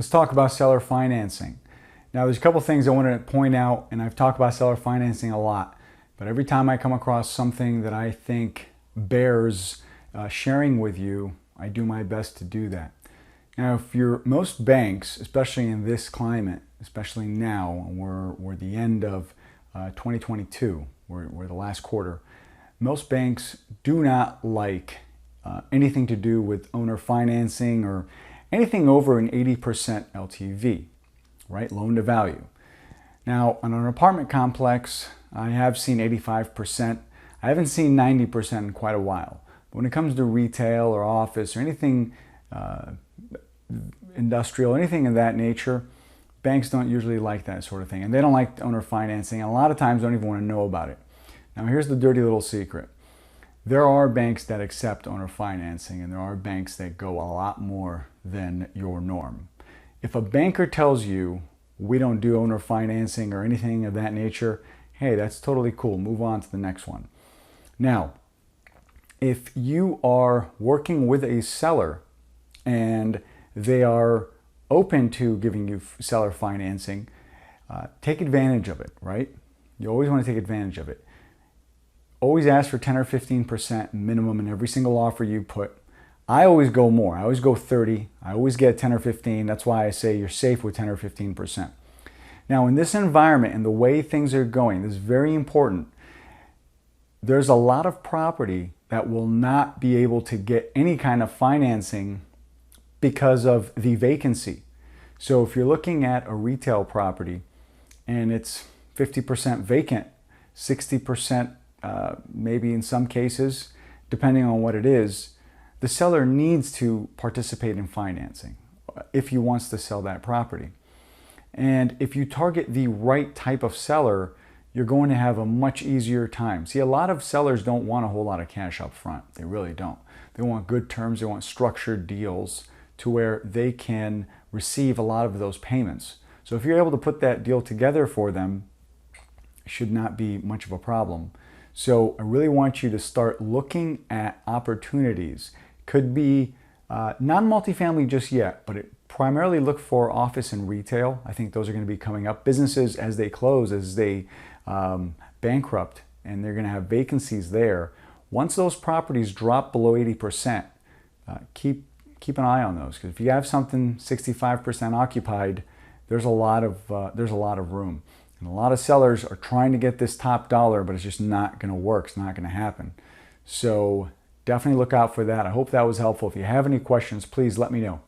Let's talk about seller financing. Now, there's a couple things I want to point out, and I've talked about seller financing a lot, but every time I come across something that I think bears sharing with you, I do my best to do that. Now, most banks, especially in this climate, especially now, we're the end of 2022, we're the last quarter, most banks do not like anything to do with owner financing or anything over an 80% LTV, right? Loan to value. Now, on an apartment complex, I have seen 85%. I haven't seen 90% in quite a while. But when it comes to retail or office or anything industrial, anything of that nature, banks don't usually like that sort of thing. And they don't like owner financing. And a lot of times don't even want to know about it. Now, here's the dirty little secret. There are banks that accept owner financing, and there are banks that go a lot more than your norm. If a banker tells you we don't do owner financing or anything of that nature, hey, that's totally cool. Move on to the next one. Now, if you are working with a seller and they are open to giving you seller financing, take advantage of it, right? You always want to take advantage of it. Always ask for 10 or 15% minimum in every single offer you put. I always go more. I always go 30. I always get 10 or 15. That's why I say you're safe with 10 or 15%. Now, in this environment and the way things are going, this is very important. There's a lot of property that will not be able to get any kind of financing because of the vacancy. So if you're looking at a retail property and it's 50% vacant, 60% maybe in some cases, depending on what it is, the seller needs to participate in financing if he wants to sell that property. And if you target the right type of seller, you're going to have a much easier time. See, a lot of sellers don't want a whole lot of cash up front. They really don't. They want good terms. They want structured deals to where they can receive a lot of those payments. So if you're able to put that deal together for them, it should not be much of a problem. So I really want you to start looking at opportunities. Could be not multifamily just yet, but primarily look for office and retail. I think those are going to be coming up. Businesses, as they close, as they bankrupt, and they're going to have vacancies there. Once those properties drop below 80%, keep an eye on those, because if you have something 65% occupied, there's a lot of room. And a lot of sellers are trying to get this top dollar, but it's just not going to work. It's not going to happen. So definitely look out for that. I hope that was helpful. If you have any questions, please let me know.